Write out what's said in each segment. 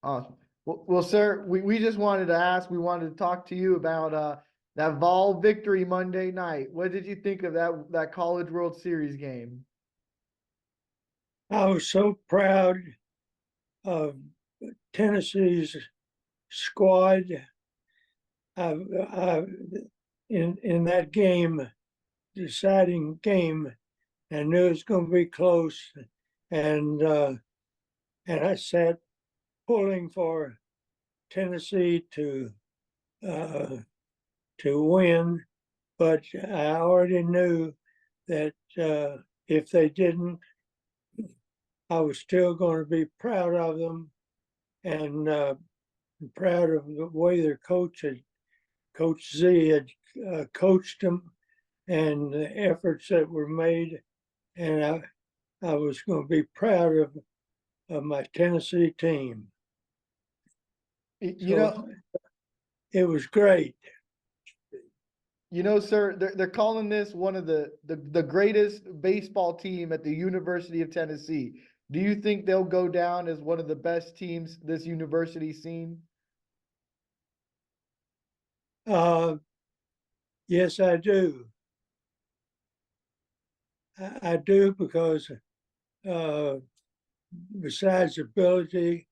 Awesome. Well, sir, we just wanted to ask, we wanted to talk to you about that Vol victory Monday night. What did you think of that College World Series game? I was so proud of Tennessee's squad. I, in that game, deciding game, I knew it was going to be close, and I sat pulling for Tennessee uh, to win, but I already knew that if they didn't, I was still going to be proud of them and proud of the way their Coach Z had coached them and the efforts that were made. And I was going to be proud of my Tennessee team. You So know, it was great. sir, they're calling this one of the greatest baseball team at the University of Tennessee. Do you think they'll go down as one of the best teams this university's seen? Uh, yes, I do. I do because uh, besides ability,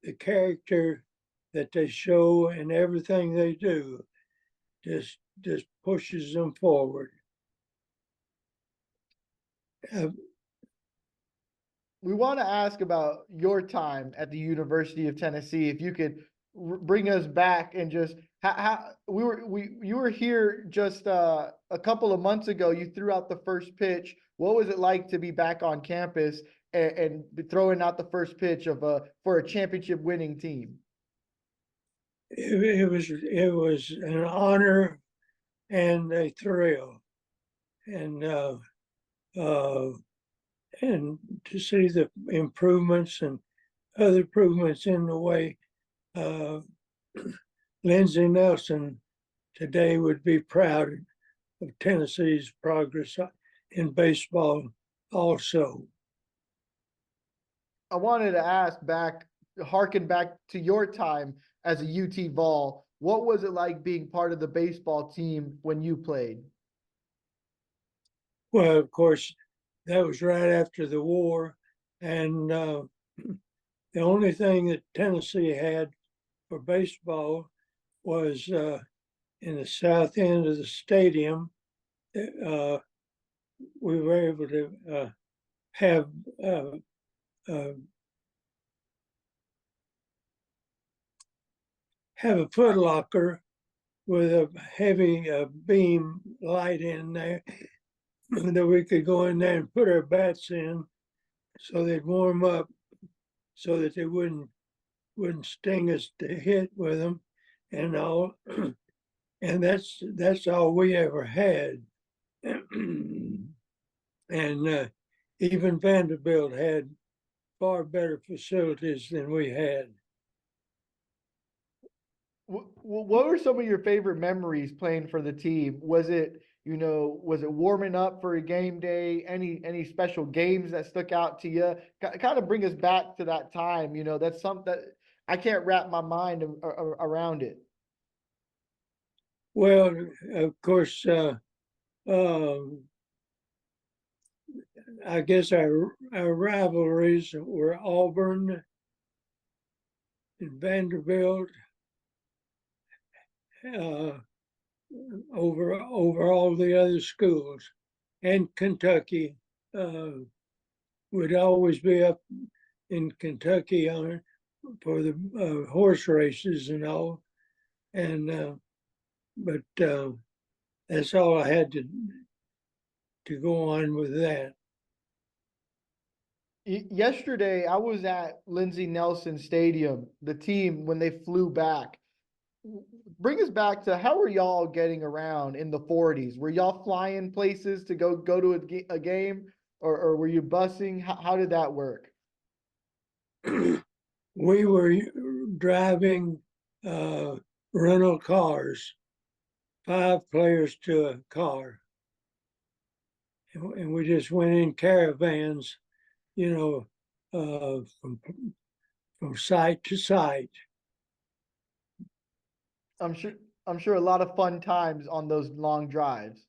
the character that they show and everything they do just pushes them forward. Uh, We want to ask about your time at the University of Tennessee. If you could bring us back and just how you were here just a couple of months ago. You threw out the first pitch. What was it like to be back on campus and throwing out the first pitch of for a championship winning team? it was an honor and a thrill, and uh, and to see the improvements and other improvements in the way uh, Lindsey Nelson today would be proud of Tennessee's progress in baseball also. I wanted to ask back, harken back to your time as a UT Vol. What was it like being part of the baseball team when you played? Well, of course, that was right after the war, and the only thing that Tennessee had for baseball was in the south end of the stadium. Uh, we were able to have uh, uh, have a foot locker with a heavy beam light in there that we could go in there and put our bats in so they'd warm up so that they wouldn't sting us to hit with them and all. And that's all we ever had. And even Vanderbilt had far better facilities than we had. What were some of your favorite memories playing for the team? Was it warming up for a game day? Any special games that stuck out to you? Kind of bring us back to that time. That's something that I can't wrap my mind around it. Well, of course, um, I guess our rivalries were Auburn and Vanderbilt uh, over all the other schools, and Kentucky would always be up in Kentucky for the horse races and all, and but that's all I had to go on with that. Yesterday, I was at Lindsey Nelson Stadium, the team when they flew back. Bring us back to how were y'all getting around in the 40s? Were y'all flying places to go to a game, or were you busing? How did that work? We were driving rental cars, 5 players to a car, and we just went in caravans, you know, from from site to site. I'm sure I'm sure a lot of fun times on those long drives.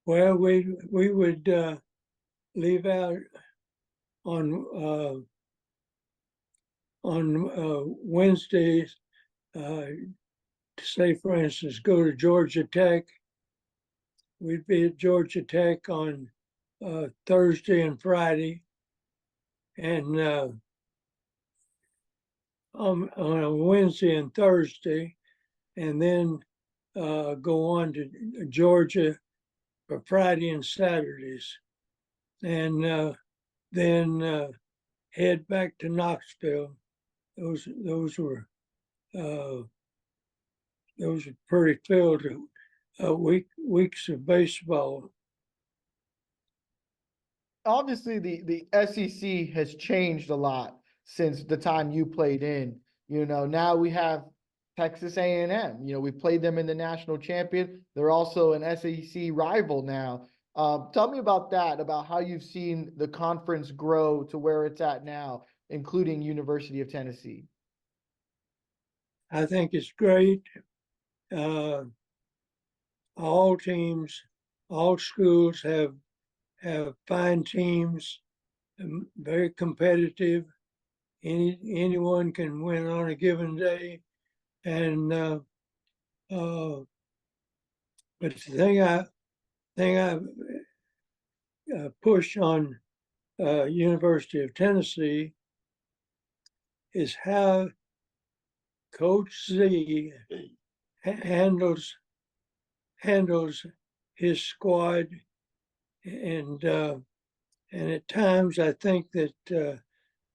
Well, we would leave out on Wednesdays, say for instance, go to Georgia Tech. We'd be at Georgia Tech on Thursday and Friday, and on a Wednesday and Thursday, and then go on to Georgia for Friday and Saturdays, and then head back to Knoxville. Those were pretty filled weeks of baseball. Obviously, the SEC has changed a lot since the time you played in. Now we have Texas A&M. We played them in the national champion. They're also an SEC rival now. Tell me about that, about how you've seen the conference grow to where it's at now, including University of Tennessee. I think it's great. All teams, all schools have fine teams, very competitive. Anyone can win on a given day, and but the thing I push on University of Tennessee is how Coach Z handles his squad, and at times I think that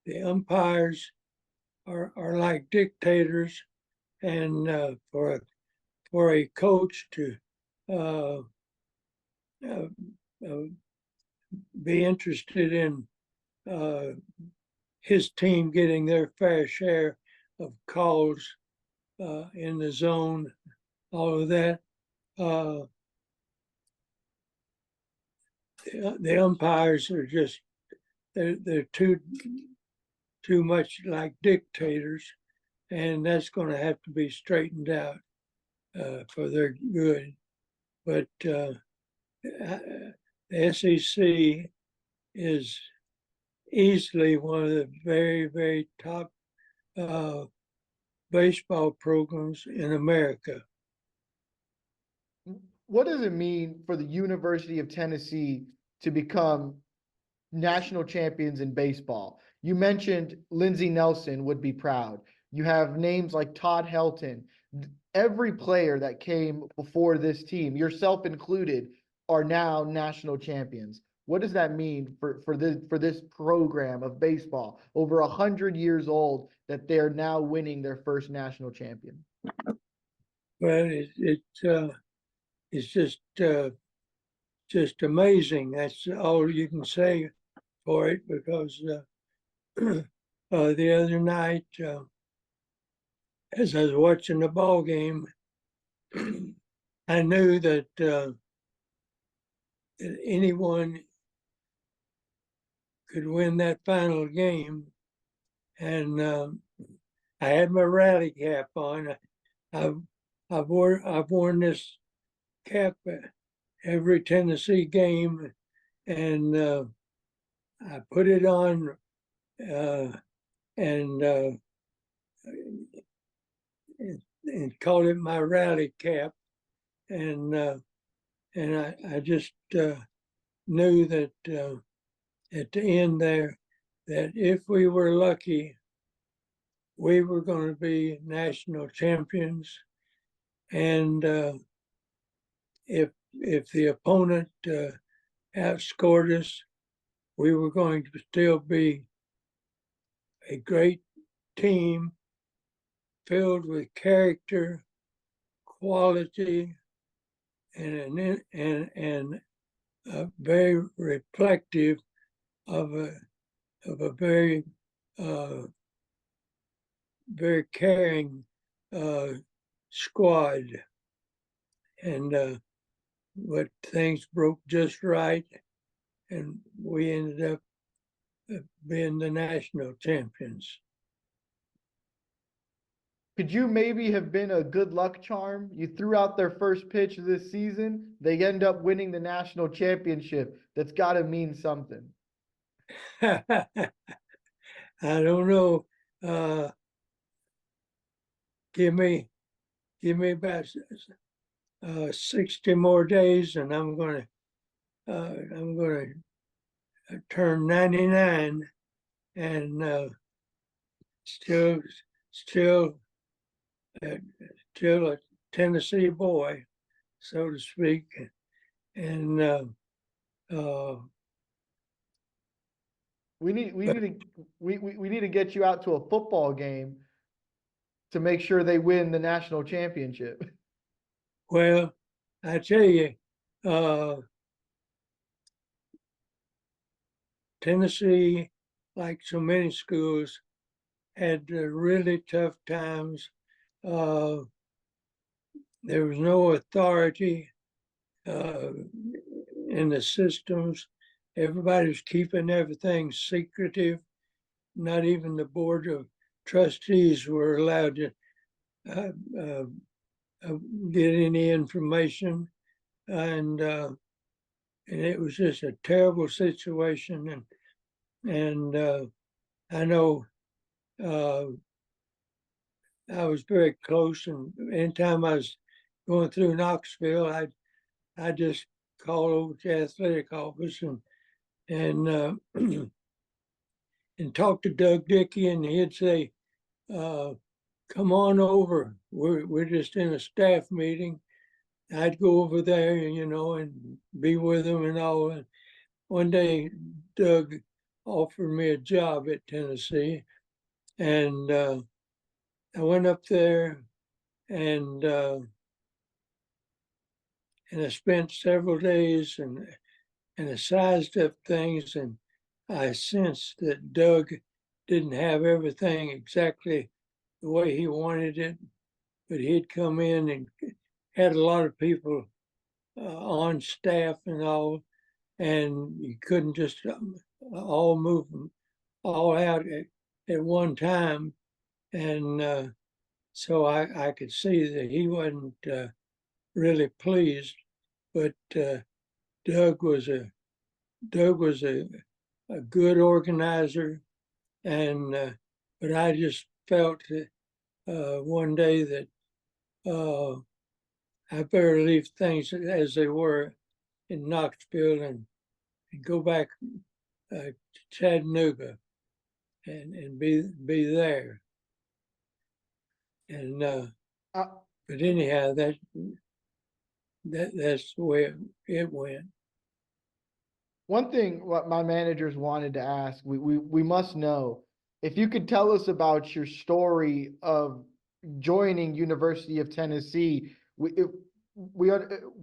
the umpires are like dictators, and for a coach to be interested in his team getting their fair share of calls in the zone, all of that. The umpires are just they're too much like dictators, and that's going to have to be straightened out for their good. But the SEC is easily one of the very, very top baseball programs in America. What does it mean for the University of Tennessee to become national champions in baseball? You mentioned Lindsey Nelson would be proud. You have names like Todd Helton. Every player that came before this team, yourself included, are now national champions. What does that mean for this program of baseball, over 100 years old, that they're now winning their first national champion? Well, it's just amazing. That's all you can say for it, because the other night, as I was watching the ball game, I knew that anyone could win that final game, and I had my rally cap on. I've worn this cap every Tennessee game, and I put it on and called it my rally cap, and I just knew that at the end there, that if we were lucky, we were going to be national champions, and if the opponent outscored us, we were going to still be a great team filled with character, quality, and very reflective of a very very caring squad. And but things broke just right, and we ended up being the national champions. Could you maybe have been a good luck charm? You threw out their first pitch this season. They end up winning the national championship. That's got to mean something. I don't know. Uh, give me about 60 more days, and I'm gonna turn 99, and still still uh, still a Tennessee boy, so to speak, and uh, We need to we need to get you out to a football game to make sure they win the national championship. well, I tell you, uh, Tennessee, like so many schools, had really tough times. Uh, there was no authority uh, in the systems. Everybody was keeping everything secretive. Not even the board of trustees were allowed to uh, uh, get any information, and it was just a terrible situation. And I know uh, I was very close, and anytime I was going through Knoxville, I just call over to the athletic office and and talk to Doug Dickey, and he'd say, "Come on over. We're just in a staff meeting." I'd go over there, and be with him and all. And one day, Doug offered me a job at Tennessee, and I went up there and I spent several days and I sized up things, and I sensed that Doug didn't have everything exactly the way he wanted it, but he'd come in and had a lot of people on staff and all, and you couldn't just all move them all out at one time. And so I could see that he wasn't really pleased, but Doug was a Doug was a good organizer, and but I just felt that one day that I better leave things as they were in Knoxville and go back to Chattanooga and be there. And Uh, but anyhow, that's the way it went. One thing what my managers wanted to ask, we must know if you could tell us about your story of joining University of Tennessee. We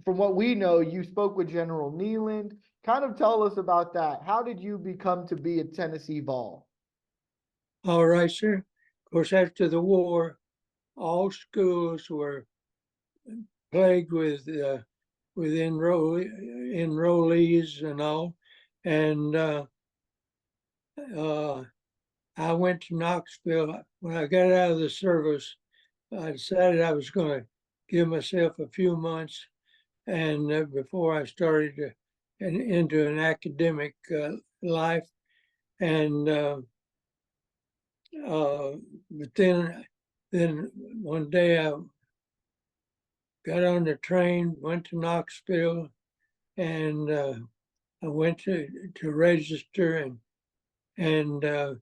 from what we know, you spoke with General Neal. Kind of tell us about that. How did you become to be a Tennessee Vol? All right, sir. Of course, after the war, all schools were plagued with enrollees and all, and I went to Knoxville. When I got out of the service, I decided I was going to give myself a few months, and before I started into an academic life, and but then one day I got on the train, went to Knoxville, and I went to register, and the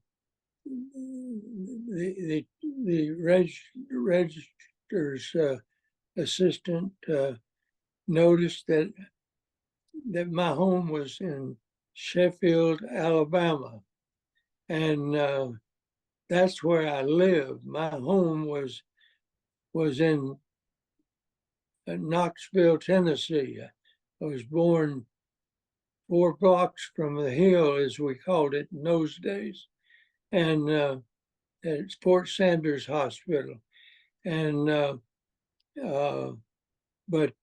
register's assistant noticed that my home was in Sheffield, Alabama, and that's where I lived. My home was in Knoxville, Tennessee. I was born 4 blocks from the hill, as we called it in those days, and at Fort Sanders Hospital. And but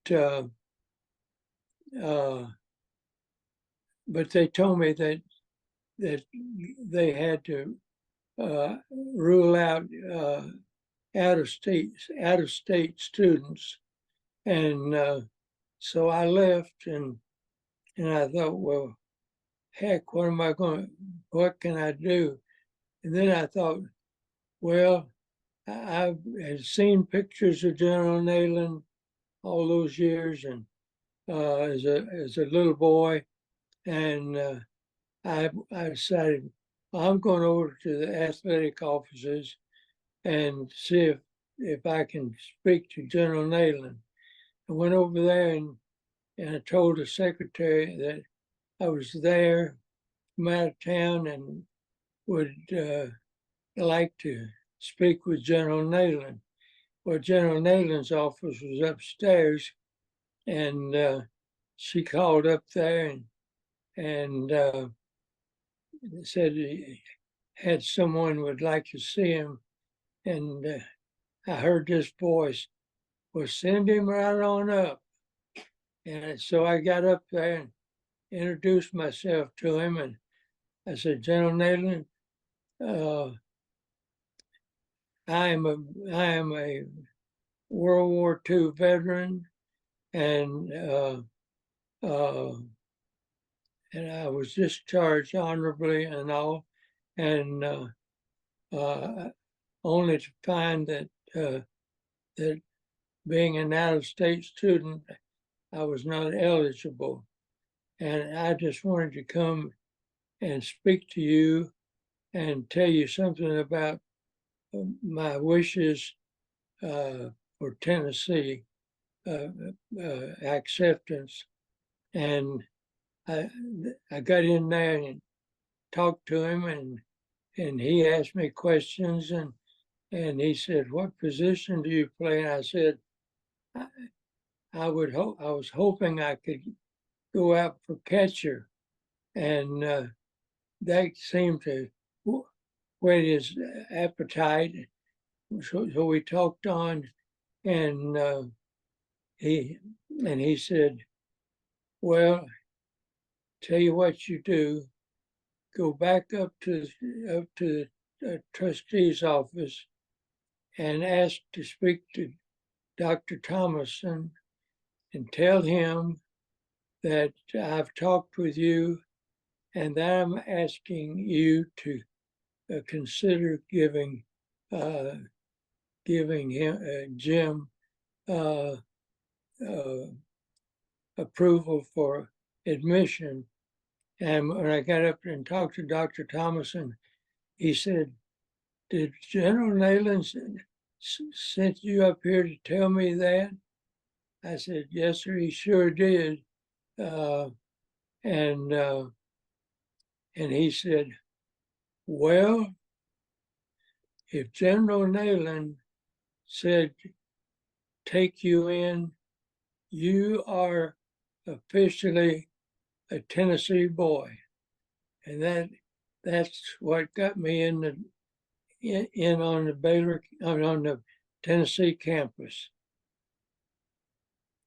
but they told me that they had to rule out out of state students, and so I left, and I thought, well, heck, what can I do? And then I thought, well, I had seen pictures of General Neyland all those years, and as a little boy, and I decided I'm going over to the athletic offices and see if I can speak to General Neyland. I went over there and I told the secretary that I was there from out of town and would like to speak with General Neyland. Well, General Neyland's office was upstairs, and she called up there and said he had someone would like to see him, and I heard this voice, well, send him right on up. And so I got up there and introduced myself to him, and I said, General Neyland, I am a World War II veteran, and I was discharged honorably and all, and only to find that that being an out-of-state student, I was not eligible, and I just wanted to come and speak to you and tell you something about my wishes for Tennessee acceptance. And I got in there and talked to him, and he asked me questions, and he said, "What position do you play?" And I said, I was hoping I could go out for catcher, and that seemed to whet his appetite. So we talked on, and he said, "Well, tell you what you do, go back up to the trustee's office and ask to speak to Dr. Thomason, and tell him that I've talked with you and that I'm asking you to consider giving him Jim approval for admission." And when I got up and talked to Dr. Thomason, he said, "Did General Neyland sent you up here to tell me that?" I said, "Yes, sir, he sure did." And he said, "Well, if General Neyland said take you in, you are officially a Tennessee boy." And that's what got me in on the Tennessee campus.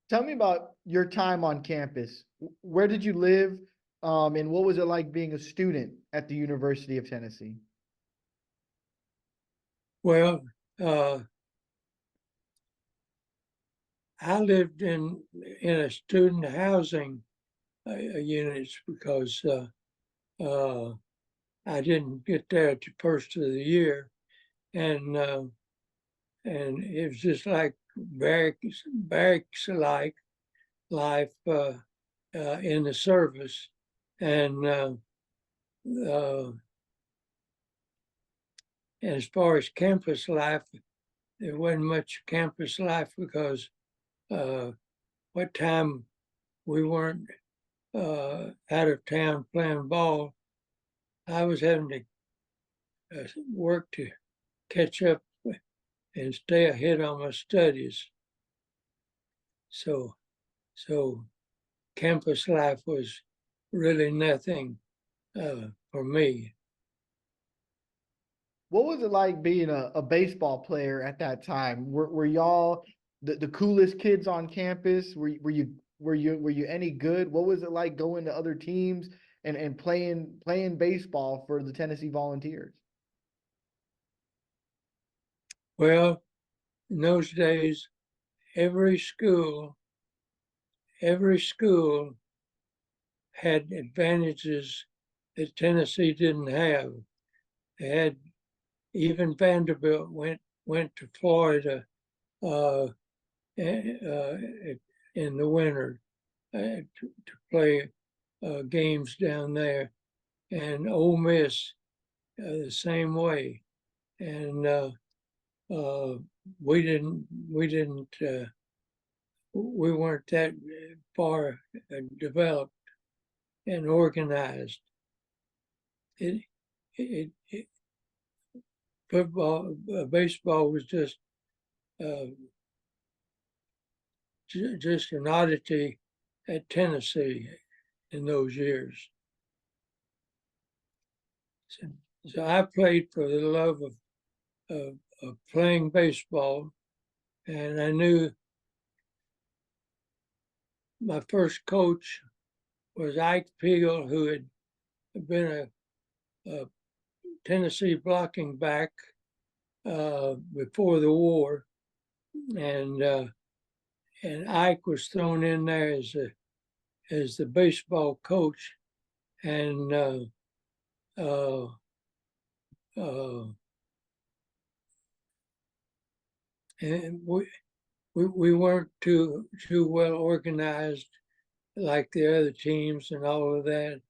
Tell me about your time on campus. Where did you live? And what was it like being a student at the University of Tennessee? Well, I lived in a student housing units because I didn't get there at the first of the year, and it was just like barracks like life in the service, and as far as campus life, there wasn't much campus life because what time we weren't out of town playing ball, I was having to work to catch up and stay ahead on my studies. So campus life was really nothing for me. What was it like being a baseball player at that time? Were y'all the coolest kids on campus? Were you any good? What was it like going to other teams and playing baseball for the Tennessee Volunteers? Well, in those days, every school had advantages that Tennessee didn't have. They had, even Vanderbilt went to Florida uh, in the winter to play games down there, and Ole Miss the same way. And we weren't that far developed and organized. It football, baseball was just an oddity at Tennessee in those years. So I played for the love of playing baseball, and I knew my first coach was Ike Pegel, who had been a Tennessee blocking back before the war, and Ike was thrown in there as the baseball coach, and and we weren't too well organized like the other teams and all of that,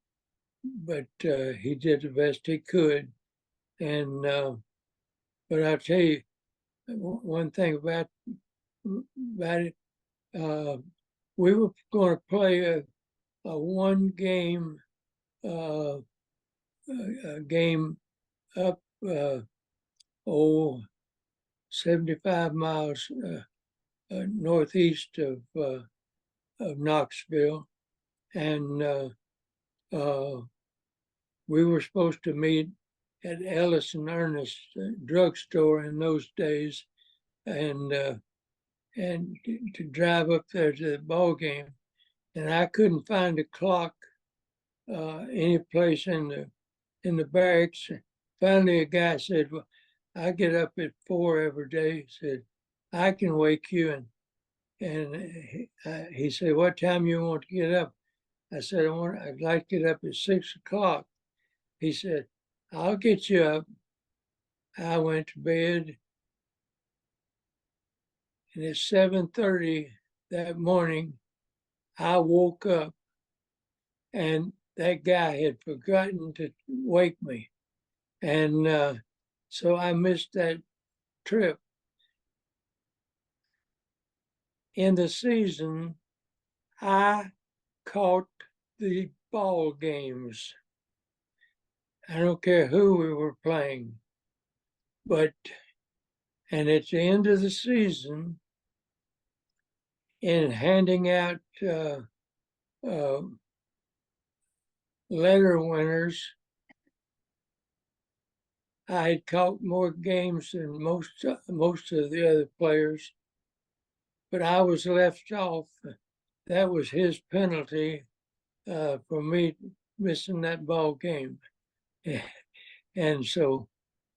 but he did the best he could. And but I'll tell you one thing about it. We were going to play a one game game up 75 miles northeast of Knoxville, and we were supposed to meet at Ellis and Ernest drugstore in those days, and to drive up there to the ball game. And I couldn't find a clock any place in the barracks. Finally, a guy said, "Well, I get up at 4 every day." He said, "I can wake you." And he said, "What time you want to get up?" I said, "I'd like to get up at 6 o'clock." He said, "I'll get you up." I went to bed, and at 7:30 that morning, I woke up, and that guy had forgotten to wake me. And so I missed that trip. In the season, I caught the ball games. I don't care who we were playing, and at the end of the season, in handing out letter winners, I had caught more games than most of the other players, but I was left off. That was his penalty for me missing that ball game. And so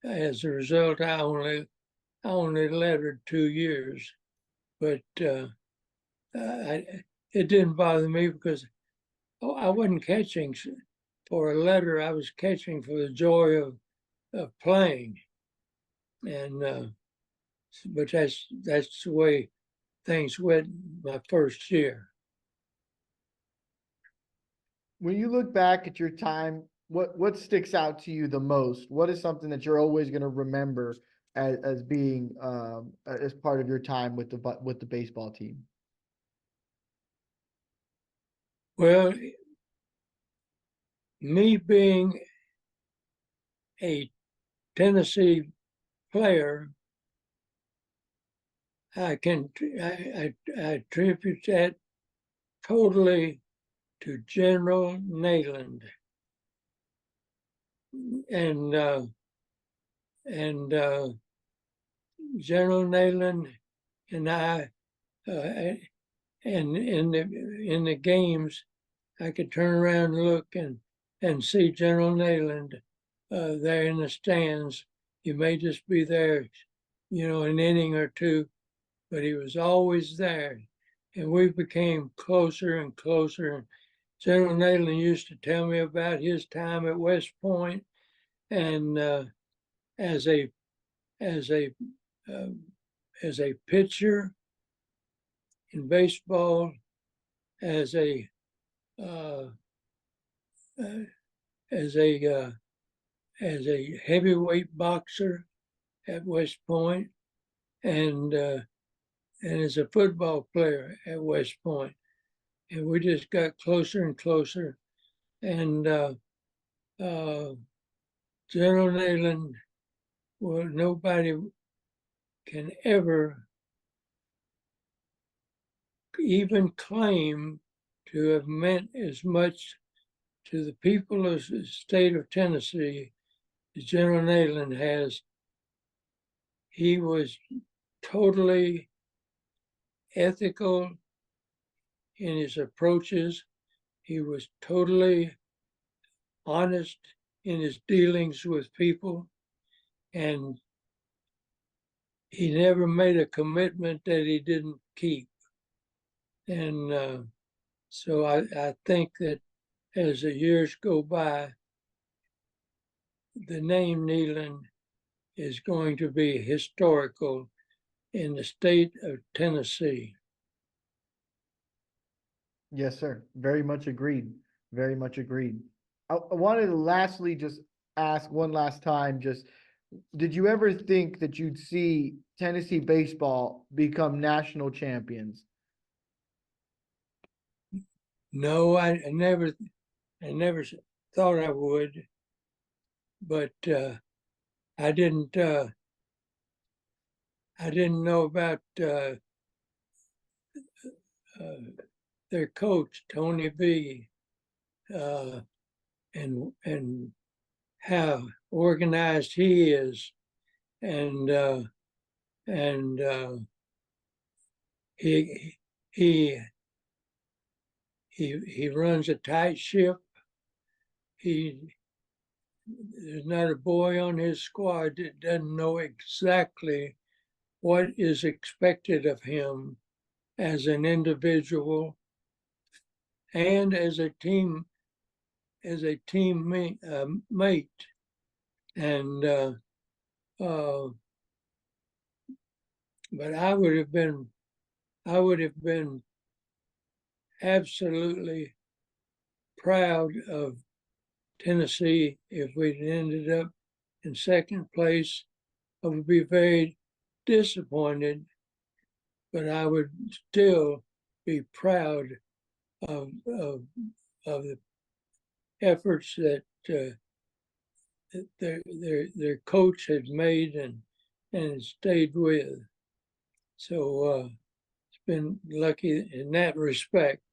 as a result, I only lettered 2 years, but it didn't bother me because I wasn't catching for a letter. I was catching for the joy of playing. And but that's the way things went my first year. When you look back at your time, what sticks out to you the most? What is something that you're always going to remember as being as part of your time with the baseball team? Well, me being a Tennessee player, I attribute that totally to General Neyland. And General Neyland and I, and in the games, I could turn around and look and see General Neyland there in the stands. He may just be there an inning or two, but he was always there. And we became closer and closer. General Nalen used to tell me about his time at West Point, and as a as a uh, as a pitcher in baseball, as a uh, uh, as a as a heavyweight boxer at West Point, and as a football player at West Point. And we just got closer and closer. And General Nalen, well, nobody can ever even claim to have meant as much to the people of the state of Tennessee as General Nalen has. He was totally ethical in his approaches. He was totally honest in his dealings with people, and he never made a commitment that he didn't keep. And so I think that as the years go by, the name Neyland is going to be historical in the state of Tennessee. Yes, sir. Very much agreed. Very much agreed. I wanted to lastly just ask one last time, just did you ever think that you'd see Tennessee baseball become national champions? No, I never thought I would, but I didn't know about their coach Tony B, and how organized he is, and he he he runs a tight ship. There's not a boy on his squad that doesn't know exactly what is expected of him as an individual and as a team mate. And but I would have been absolutely proud of Tennessee if we'd ended up in second place. I would be very disappointed, but I would still be proud of the efforts that their coach had made and stayed with. So it's been lucky in that respect.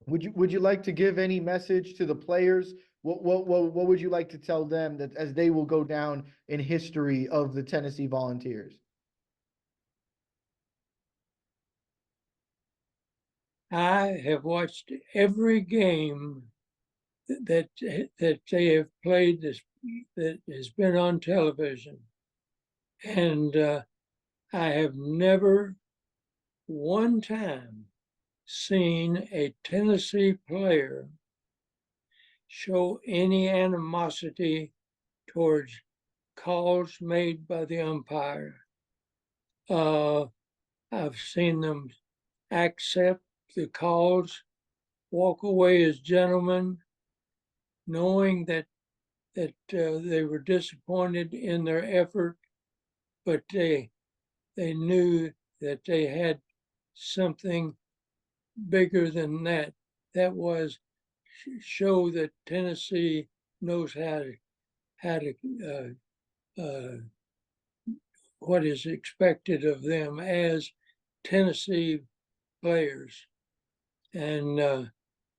Would you like to give any message to the players? What would you like to tell them that as they will go down in history of the Tennessee Volunteers? I have watched every game that they have played that has been on television, and I have never one time seen a Tennessee player show any animosity towards calls made by the umpire. I've seen them accept the calls, walk away as gentlemen, knowing that they were disappointed in their effort, but they knew that they had something bigger than that. That was show that Tennessee knows how to what is expected of them as Tennessee players. And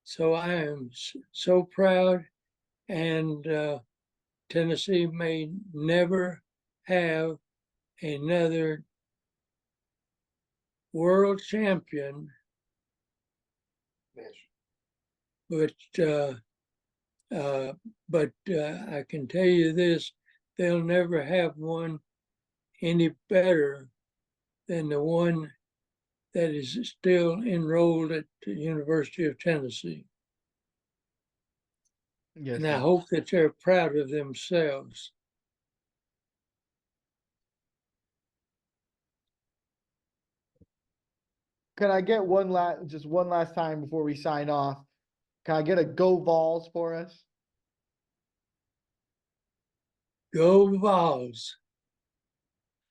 so I am so proud, and Tennessee may never have another world champion, but I can tell you this: they'll never have one any better than the one that is still enrolled at the University of Tennessee. Yes, And I sir. hope that they're proud of themselves. Can I get just one last time before we sign off? Can I get a go Vols for us? Go Vols.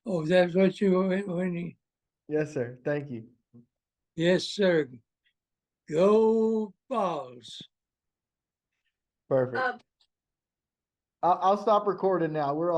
Oh, that's what you when you, Yes, sir. Thank you. yes, sir. Go Vols. Perfect. I'll stop recording now. We're